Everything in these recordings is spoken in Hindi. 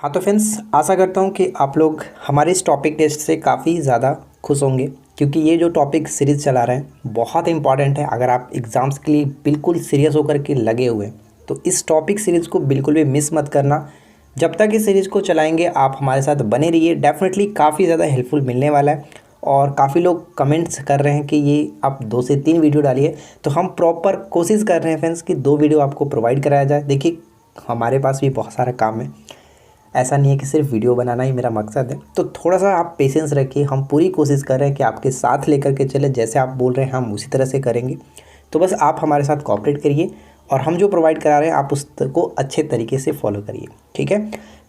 हाँ तो फ्रेंड्स, आशा करता हूँ कि आप लोग हमारे इस टॉपिक टेस्ट से काफ़ी ज़्यादा खुश होंगे, क्योंकि ये जो टॉपिक सीरीज़ चला रहे हैं बहुत इंपॉर्टेंट है। अगर आप एग्ज़ाम्स के लिए बिल्कुल सीरियस होकर के लगे हुए हैं तो इस टॉपिक सीरीज़ को बिल्कुल भी मिस मत करना। जब तक इस सीरीज़ को चलाएंगे आप हमारे साथ बने रहिए, डेफिनेटली काफ़ी ज़्यादा हेल्पफुल मिलने वाला है। और काफ़ी लोग कमेंट्स कर रहे हैं कि ये आप 2 से 3 वीडियो डालिए, तो हम प्रॉपर कोशिश कर रहे हैं फ्रेंड्स कि 2 वीडियो आपको प्रोवाइड कराया जाए। देखिए, हमारे पास भी बहुत सारा काम है, ऐसा नहीं है कि सिर्फ वीडियो बनाना ही मेरा मकसद है। तो थोड़ा सा आप पेशेंस रखिए, हम पूरी कोशिश कर रहे हैं कि आपके साथ लेकर के चले, जैसे आप बोल रहे हैं हम उसी तरह से करेंगे। तो बस आप हमारे साथ कोऑपरेट करिए और हम जो प्रोवाइड करा रहे हैं आप उसको अच्छे तरीके से फॉलो करिए, ठीक है।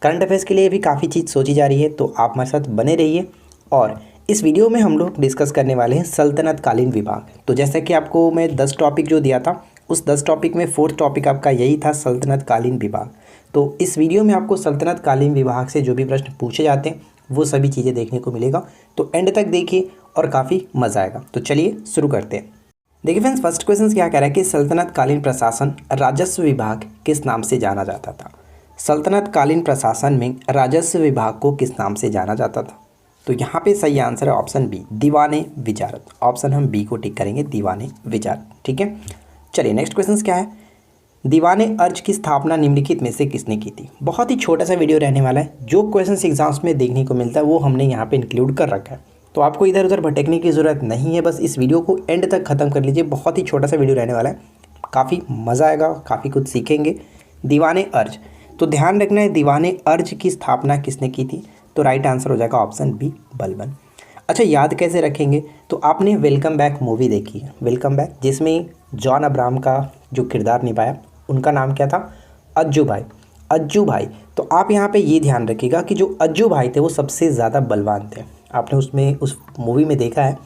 करंट अफेयर्स के लिए भी काफ़ी चीज़ सोची जा रही है, तो आप हमारे साथ बने रहिए। और इस वीडियो में हम लोग डिस्कस करने वाले हैं सल्तनत कालीन विभाग। तो जैसे कि आपको मैं 10 टॉपिक जो दिया था, उस 10 टॉपिक में 4th टॉपिक आपका यही था, सल्तनत कालीन विभाग। तो इस वीडियो में आपको सल्तनत कालीन विभाग से जो भी प्रश्न पूछे जाते हैं वो सभी चीज़ें देखने को मिलेगा। तो एंड तक देखिए और काफ़ी मज़ा आएगा। तो चलिए शुरू करते हैं। देखिए फ्रेंड्स, फर्स्ट क्वेश्चन क्या कह रहा है कि सल्तनत कालीन प्रशासन राजस्व विभाग किस नाम से जाना जाता था। सल्तनत कालीन प्रशासन में राजस्व विभाग को किस नाम से जाना जाता था। तो यहाँ पे सही आंसर है ऑप्शन बी, दीवाने विचारत। ऑप्शन हम बी को टिक करेंगे, दीवाने विचारत, ठीक है। चलिए नेक्स्ट क्वेश्चन क्या है, दीवाने अर्ज की स्थापना निम्नलिखित में से किसने की थी। बहुत ही छोटा सा वीडियो रहने वाला है, जो क्वेश्चन एग्जाम्स में देखने को मिलता है वो हमने यहाँ पे इंक्लूड कर रखा है। तो आपको इधर उधर भटकने की ज़रूरत नहीं है, बस इस वीडियो को एंड तक ख़त्म कर लीजिए। बहुत ही छोटा सा वीडियो रहने वाला है, काफ़ी मज़ा आएगा, काफ़ी कुछ सीखेंगे। दीवाने अर्ज, तो ध्यान रखना है दीवाने अर्ज की स्थापना किसने की थी। तो राइट आंसर हो जाएगा ऑप्शन बी, बलबन। अच्छा, याद कैसे रखेंगे, तो आपने वेलकम बैक मूवी देखी है, वेलकम बैक, जिसमें जॉन अब्राहम का जो किरदार निभाया उनका नाम क्या था, अज्जू भाई। अज्जू भाई, तो आप यहाँ पे ये ध्यान रखिएगा कि जो अज्जू भाई थे वो सबसे ज़्यादा बलवान थे। आपने उसमें उस मूवी में देखा है,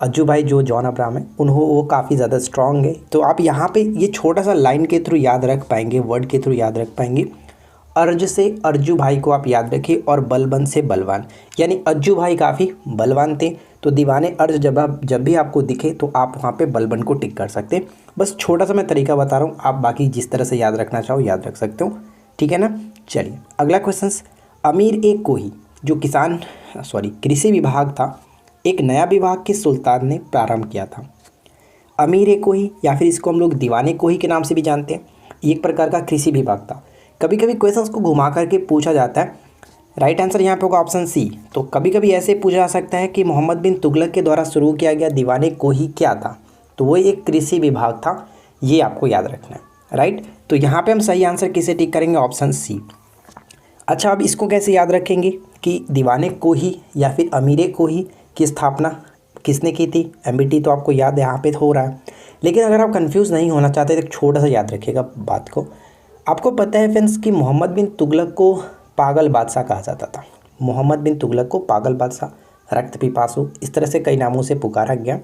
अज्जू भाई जो जॉन अब्राहम है वो काफ़ी ज़्यादा स्ट्रॉन्ग है। तो आप यहाँ पे ये छोटा सा लाइन के थ्रू याद रख पाएंगे, वर्ड के थ्रू याद रख पाएंगे। अर्ज से अर्जू भाई को आप याद रखिए और बलबन से बलवान, यानी अज्जू भाई काफ़ी बलवान थे। तो दीवाने अर्ज जब भी आपको दिखे तो आप वहाँ पे बलबन को टिक कर सकते हैं। बस छोटा सा मैं तरीका बता रहा हूँ, आप बाकी जिस तरह से याद रखना चाहो याद रख सकते हो, ठीक है ना। चलिए अगला क्वेश्चन, अमीर ए कोही जो कृषि विभाग था, एक नया विभाग किस सुल्तान ने प्रारंभ किया था। अमीर ए कोही या फिर इसको हम लोग दीवाने कोही के नाम से भी जानते हैं, ये एक प्रकार का कृषि विभाग था। कभी कभी क्वेश्चंस को घुमा करके पूछा जाता है, राइट आंसर यहाँ पे होगा ऑप्शन सी। तो कभी कभी ऐसे पूछा जा सकता है कि मोहम्मद बिन तुगलक के द्वारा शुरू किया गया दीवाने कोही क्या था। तो वो एक कृषि विभाग था, ये आपको याद रखना है, राइट। तो यहाँ पे हम सही आंसर किसे टिक करेंगे, ऑप्शन सी। अच्छा, अब इसको कैसे याद रखेंगे कि दीवाने कोही या फिर अमीरे कोही की स्थापना किसने की थी। एमबीटी तो आपको याद यहाँ पे हो रहा है, लेकिन अगर आप कन्फ्यूज़ नहीं होना चाहते तो छोटा सा याद रखिएगा बात को। आपको पता है फ्रेंड्स कि मोहम्मद बिन तुगलक को पागल बादशाह कहा जाता था। मोहम्मद बिन तुगलक को पागल बादशाह, रक्त पिपासु, इस तरह से कई नामों से पुकारा गया।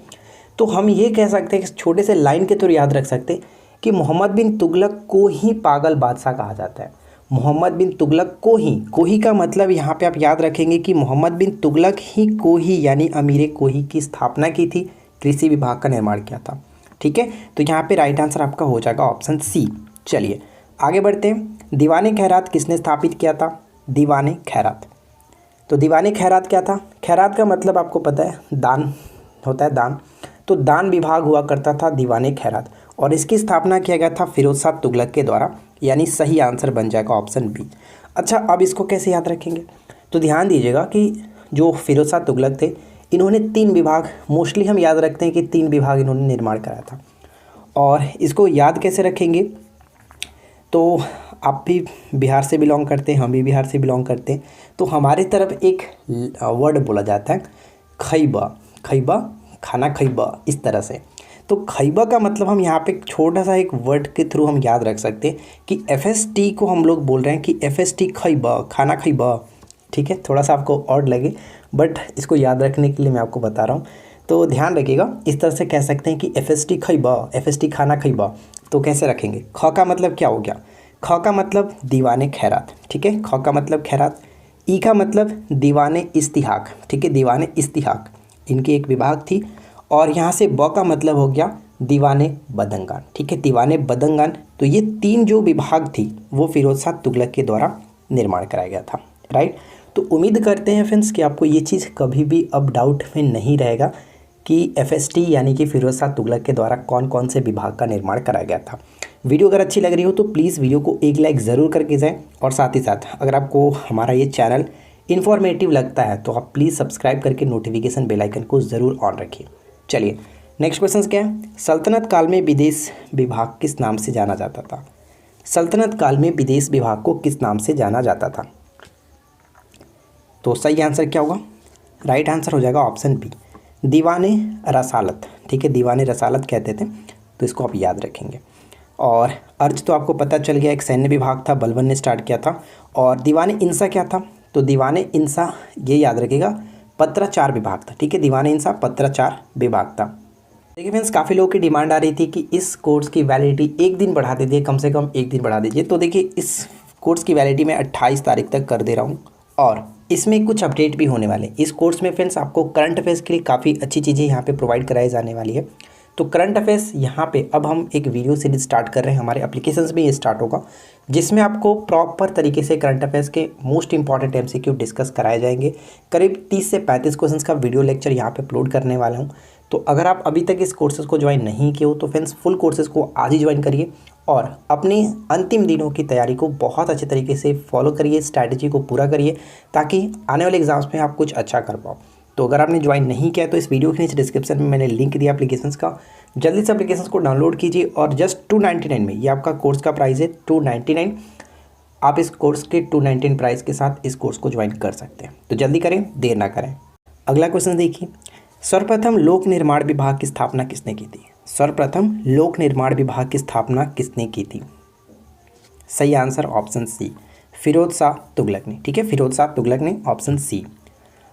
तो हम ये कह सकते हैं कि छोटे से लाइन के थ्रू याद रख सकते हैं कि मोहम्मद बिन तुगलक को ही पागल बादशाह कहा जाता है। मोहम्मद बिन तुगलक को ही, कोही का मतलब यहाँ पे आप याद रखेंगे कि मोहम्मद बिन तुगलक ही कोही यानी अमीरे कोही की स्थापना की थी, कृषि विभाग का निर्माण किया था, ठीक है। तो यहाँ पे राइट आंसर आपका हो जाएगा ऑप्शन सी। चलिए आगे बढ़ते हैं, दीवाने खैरात किसने स्थापित किया था। दीवाने खैरात, तो दीवाने खैरात क्या था। खैरात का मतलब आपको पता है दान होता है, दान। तो दान विभाग हुआ करता था दीवाने खैरात, और इसकी स्थापना किया गया था फिरोज शाह तुगलक के द्वारा, यानी सही आंसर बन जाएगा ऑप्शन बी। अच्छा, अब इसको कैसे याद रखेंगे, तो ध्यान दीजिएगा कि जो फिरोज शाह तुगलक थे इन्होंने 3 विभाग, मोस्टली हम याद रखते हैं कि 3 विभाग इन्होंने निर्माण कराया था। और इसको याद कैसे रखेंगे, तो आप भी बिहार से बिलोंग करते हैं, हम भी बिहार से बिलोंग करते हैं, तो हमारी तरफ एक वर्ड बोला जाता है खैबा, खैबा खाना खैबा, इस तरह से। तो खैबा का मतलब हम यहाँ पे छोटा सा एक वर्ड के थ्रू हम याद रख सकते हैं कि FST को हम लोग बोल रहे हैं कि FST खैबा, खाना खैबा, ठीक है। थोड़ा सा आपको ऑड लगे बट इसको याद रखने के लिए मैं आपको बता रहा हूँ, तो ध्यान रखिएगा। इस तरह से कह सकते हैं कि FST खैबा, FST खाना खैबा। तो कैसे रखेंगे, ख का मतलब क्या हो गया, ख का मतलब दीवाने खैरात, ठीक है, ख का मतलब खैरात। ई का मतलब दीवाने इस्तिहाक, ठीक है, दीवाने इस्तिहाक इनकी एक विभाग थी। और यहाँ से ब का मतलब हो गया दीवाने बदंगान, ठीक है, दीवाने बदंगान। तो ये 3 जो विभाग थी वो फिरोज शाह तुगलक के द्वारा निर्माण कराया गया था, राइट। तो उम्मीद करते हैं फ्रेंड्स कि आपको ये चीज़ कभी भी अब डाउट में नहीं रहेगा कि एफएसटी यानी कि फिरोज शाह तुगलक के द्वारा कौन कौन से विभाग का निर्माण कराया गया था। वीडियो अगर अच्छी लग रही हो तो प्लीज़ वीडियो को एक लाइक ज़रूर करके जाएं, और साथ ही साथ अगर आपको हमारा ये चैनल इन्फॉर्मेटिव लगता है तो आप प्लीज़ सब्सक्राइब करके नोटिफिकेशन बेल आइकन को ज़रूर ऑन रखिए। चलिए नेक्स्ट क्वेश्चन क्या है, सल्तनत काल में विदेश विभाग किस नाम से जाना जाता था। सल्तनत काल में विदेश विभाग को किस नाम से जाना जाता था। तो सही आंसर क्या होगा, राइट आंसर हो जाएगा ऑप्शन बी, दीवाने रसालत। ठीक है, दीवाने रसालत कहते थे, तो इसको आप याद रखेंगे। और अर्ज तो आपको पता चल गया, एक सैन्य विभाग था, बलबन ने स्टार्ट किया था। और दीवाने इंसा क्या था, तो दीवाने इंसा ये याद रखिएगा पत्राचार विभाग था। ठीक है, दीवाने इंसा पत्राचार विभाग था। देखिए फ्रेंड्स, काफ़ी लोगों की डिमांड आ रही थी कि इस कोर्स की वैलिडिटी एक दिन बढ़ा दीजिए, कम से कम एक दिन बढ़ा दीजिए। तो देखिए इस कोर्स की वैलिडिटी मैं 28 तारीख तक कर दे रहा हूँ, और इसमें कुछ अपडेट भी होने वाले। इस कोर्स में फ्रेंड्स आपको करंट अफेयर्स के लिए काफ़ी अच्छी चीज़ें यहाँ पे प्रोवाइड कराई जाने वाली है। तो करंट अफेयर्स यहाँ पे अब हम एक वीडियो सीरीज स्टार्ट कर रहे हैं, हमारे एप्लीकेशंस में ये स्टार्ट होगा, जिसमें आपको प्रॉपर तरीके से करंट अफेयर्स के मोस्ट इंपॉर्टेंट एमसीक्यू डिस्कस कराए जाएंगे। करीब 30 से 35 क्वेश्चंस का वीडियो लेक्चर यहाँ पे अपलोड करने वाला हूँ। तो अगर आप अभी तक इस कोर्सेज़ को ज्वाइन नहीं किए हो तो फ्रेंड्स फुल कोर्सेज़ को आज ही ज्वाइन करिए, और अपने अंतिम दिनों की तैयारी को बहुत अच्छे तरीके से फॉलो करिए, स्ट्रैटेजी को पूरा करिए, ताकि आने वाले एग्जाम्स में आप कुछ अच्छा कर पाओ। तो अगर आपने ज्वाइन नहीं किया तो इस वीडियो के नीचे डिस्क्रिप्शन में मैंने लिंक दिया एप्लीकेशंस का, जल्दी से एप्लीकेशंस को डाउनलोड कीजिए। और जस्ट 299 में, ये आपका कोर्स का प्राइस है 299, आप इस कोर्स के 299 प्राइस के साथ इस कोर्स को ज्वाइन कर सकते हैं। तो जल्दी करें, देर ना करें। अगला क्वेश्चन देखिए, सर्वप्रथम लोक निर्माण विभाग की स्थापना किसने की थी। सर्वप्रथम लोक निर्माण विभाग की स्थापना किसने की थी। सही answer option C, Firoz Shah Tughlaq ने। ठीक है, फिरोज शाह तुगलक ने, ऑप्शन सी।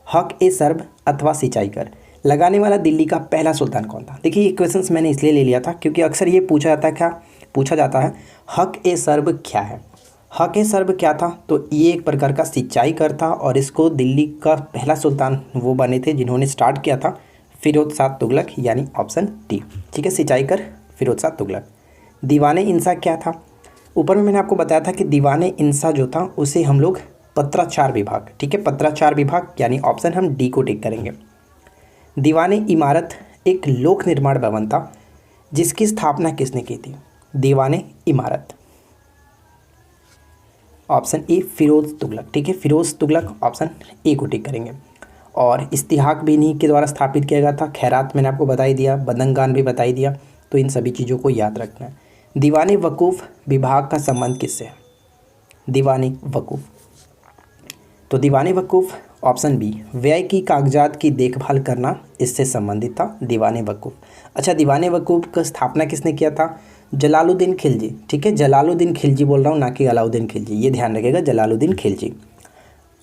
हक ए सर्ब अथवा सिंचाई कर लगाने वाला दिल्ली का पहला सुल्तान कौन था। देखिए ये क्वेश्चंस मैंने इसलिए ले लिया था क्योंकि अक्सर ये पूछा जाता है हक ए सर्ब क्या है। हक ए सर्ब क्या था, तो ये एक प्रकार का सिंचाई कर था, और इसको दिल्ली का पहला सुल्तान वो बने थे जिन्होंने स्टार्ट किया था, फिरोज शाह तुगलक, यानी ऑप्शन डी। ठीक है, सिंचाई कर फिरोज शाह तुगलक। दीवाने इंसा क्या था, ऊपर में मैंने आपको बताया था कि दीवाने इंसा जो था उसे हम लोग पत्राचार विभाग, ठीक है, पत्राचार विभाग, यानी ऑप्शन हम डी को टिक करेंगे। दीवाने इमारत एक लोक निर्माण भवन था जिसकी स्थापना किसने की थी। दीवाने इमारत, ऑप्शन ए फिरोज तुगलक। ठीक है, फिरोज तुगलक, ऑप्शन ए को टिक करेंगे। और इस्तिहाक भी इन्हीं के द्वारा स्थापित किया गया था। खैरात मैंने आपको बता ही दिया, बदंगान भी बता ही दिया, तो इन सभी चीज़ों को याद रखना है। दीवाने वकूफ़ विभाग का संबंध किससे है। दीवाने वकूफ़, तो दीवाने वकूफ़, ऑप्शन बी, व्यय की कागजात की देखभाल करना इससे संबंधित था दीवाने वकूफ़। अच्छा, दीवाने वकूफ़ का स्थापना किसने किया था। जलालुद्दीन खिलजी। ठीक है, जलालुद्दीन खिलजी बोल रहा हूँ, ना कि अलाउद्दीन खिलजी, ये ध्यान रखिएगा, जलालुद्दीन खिलजी।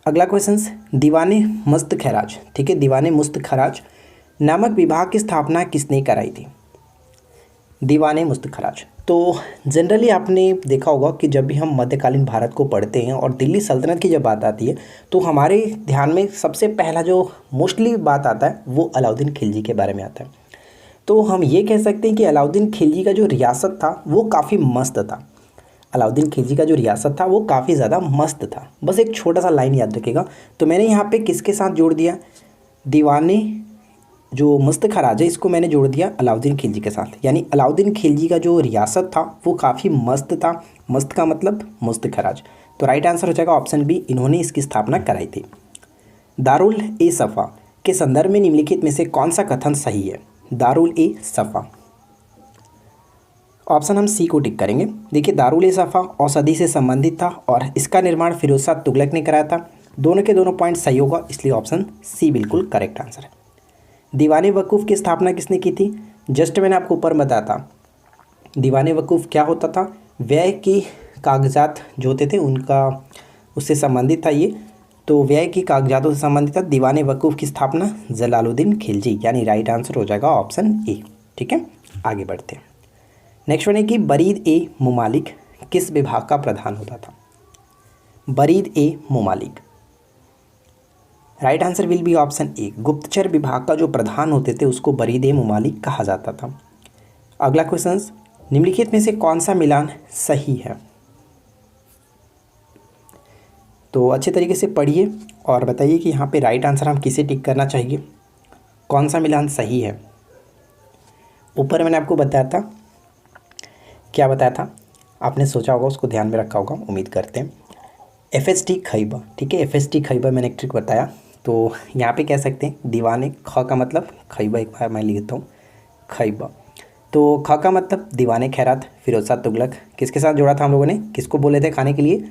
अगला क्वेश्चन, दीवाने मस्त खराज। ठीक है, दीवाने मुस्त खराज नामक विभाग की स्थापना किसने कराई थी। दीवाने मुस्त खराज, तो जनरली आपने देखा होगा कि जब भी हम मध्यकालीन भारत को पढ़ते हैं और दिल्ली सल्तनत की जब बात आती है तो हमारे ध्यान में सबसे पहला जो मोस्टली बात आता है वो अलाउद्दीन खिलजी के बारे में आता है। तो हम ये कह सकते हैं कि अलाउद्दीन खिलजी का जो रियासत था वो काफ़ी मस्त था। अलाउद्दीन खिलजी का जो रियासत था वो काफ़ी ज़्यादा मस्त था। बस एक छोटा सा लाइन याद रखिएगा। तो मैंने यहाँ पे किसके साथ जोड़ दिया, दीवाने जो मस्त खराज है इसको मैंने जोड़ दिया अलाउद्दीन खिलजी के साथ, यानी अलाउद्दीन खिलजी का जो रियासत था वो काफ़ी मस्त था। मस्त का मतलब मस्त खराज। तो राइट आंसर हो जाएगा ऑप्शन बी, इन्होंने इसकी स्थापना कराई थी। दारुल ए सफ़ा के संदर्भ में निम्नलिखित में से कौन सा कथन सही है। दारुल ए सफ़ा, ऑप्शन हम सी को टिक करेंगे। देखिए दारुल ए सफ़ा औषधि से संबंधित था और इसका निर्माण फिरोज शाह तुगलक ने कराया था। दोनों के दोनों पॉइंट सही होगा, इसलिए ऑप्शन सी बिल्कुल करेक्ट आंसर है। दीवाने वकूफ़ की स्थापना किसने की थी। जस्ट मैंने आपको ऊपर बताया था दीवाने वकूफ़ क्या होता था, व्यय की कागजात जो होते थे उनका उससे संबंधित था ये। तो व्यय की कागजातों से संबंधित था। दीवाने वकूफ़ की स्थापना जलालुद्दीन खिलजी, यानी राइट आंसर हो जाएगा ऑप्शन ए। ठीक है, आगे बढ़ते हैं। नेक्स्ट वन है कि बरीद ए मुमालिक किस विभाग का प्रधान होता था। बरीद ए मुमालिक, right answer will be option A. गुप्तचर विभाग का जो प्रधान होते थे उसको बरीद ए मुमालिक कहा जाता था। अगला क्वेश्चन, निम्नलिखित में से कौन सा मिलान सही है। तो अच्छे तरीके से पढ़िए और बताइए कि यहाँ पे राइट आंसर हम किसे टिक करना चाहिए, कौन सा मिलान सही है। ऊपर मैंने आपको बताया था, क्या बताया था, आपने सोचा होगा, उसको ध्यान में रखा होगा, उम्मीद करते हैं। FST खैबा, ठीक है, FST खैबा मैंने एक ट्रिक बताया। तो यहाँ पे कह सकते हैं दीवाने, ख का मतलब खैबा, एक बार मैं लिखता हूँ खैबा। तो ख का मतलब दीवाने खैरात फिरोज शाह तुगलक, किसके साथ जोड़ा था हम लोगों ने, किसको बोले थे खाने के लिए,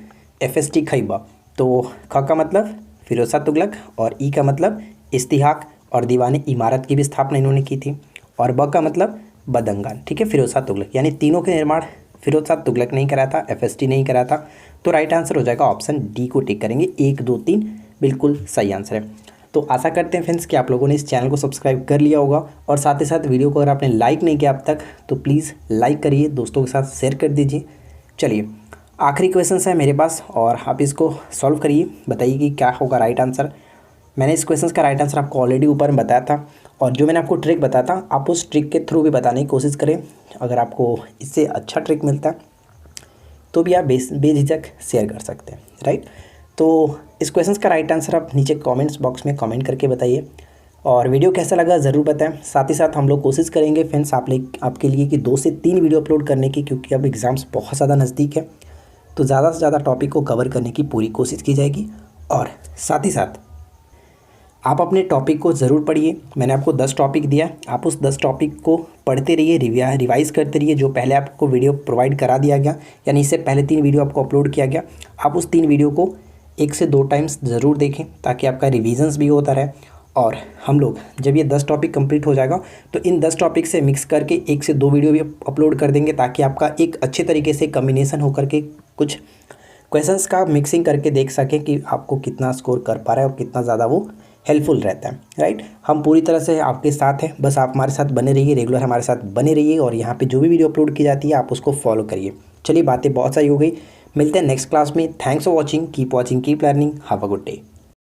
FST खैबा। तो ख का मतलब फिरोज शाह तुगलक और ई का मतलब इस्तिहाक और दीवाने इमारत की भी स्थापना इन्होंने की थी। और ब का मतलब बदंगान, ठीक है, फिरोज शाह तुगलक, यानी तीनों के निर्माण फिरोज शाह तुगलक नहीं करा था, FST नहीं करा था। तो राइट आंसर हो जाएगा ऑप्शन डी को टिक करेंगे, 1 2 3 बिल्कुल सही आंसर है। तो आशा करते हैं फ्रेंड्स कि आप लोगों ने इस चैनल को सब्सक्राइब कर लिया होगा और साथ ही साथ वीडियो को अगर आपने लाइक नहीं किया अब तक तो प्लीज़ लाइक करिए, दोस्तों के साथ शेयर कर दीजिए। चलिए आखिरी क्वेश्चन है मेरे पास और आप इसको सॉल्व करिए, बताइए कि क्या होगा राइट आंसर। मैंने इस क्वेश्चन का राइट आंसर आपको ऑलरेडी ऊपर में बताया था और जो मैंने आपको ट्रिक बताया था आप उस ट्रिक के थ्रू भी बताने की कोशिश करें। अगर आपको इससे अच्छा ट्रिक मिलता है तो भी आप बेझिझक शेयर कर सकते हैं, राइट। तो इस क्वेश्चन का राइट आंसर आप नीचे कमेंट्स बॉक्स में कमेंट करके बताइए और वीडियो कैसा लगा ज़रूर बताएं। साथ ही साथ हम लोग कोशिश करेंगे फ्रेंड्स आपके लिए कि 2 से 3 वीडियो अपलोड करने की, क्योंकि अब एग्ज़ाम्स बहुत ज़्यादा नज़दीक है तो ज़्यादा से ज़्यादा टॉपिक को कवर करने की पूरी कोशिश की जाएगी। और साथ ही साथ आप अपने टॉपिक को ज़रूर पढ़िए। मैंने आपको 10 टॉपिक दिया, आप उस 10 टॉपिक को पढ़ते रहिए, रिवाइज़ करते रहिए। जो पहले आपको वीडियो प्रोवाइड करा दिया गया, यानी इससे पहले 3 वीडियो आपको अपलोड किया गया, आप उस 3 वीडियो को 1 से 2 टाइम्स ज़रूर देखें ताकि आपका रिविजन्स भी होता रहे। और हम लोग जब ये 10 टॉपिक कंप्लीट हो जाएगा तो इन 10 टॉपिक से मिक्स करके 1 से 2 वीडियो भी अपलोड कर देंगे ताकि आपका एक अच्छे तरीके से कम्बिनेशन होकर के कुछ क्वेश्चंस का मिक्सिंग करके देख सकें कि आपको कितना स्कोर कर पा रहा है और कितना ज़्यादा वो हेल्पफुल रहता है, राइट। हम पूरी तरह से आपके साथ हैं, बस आप हमारे साथ बने रहिए, रेगुलर हमारे साथ बने रहिए और यहाँ पे जो भी वीडियो अपलोड की जाती है आप उसको फॉलो करिए। चलिए बातें बहुत सारी हो गई, मिलते हैं नेक्स्ट क्लास में। Thanks for watching, keep learning, have a good day.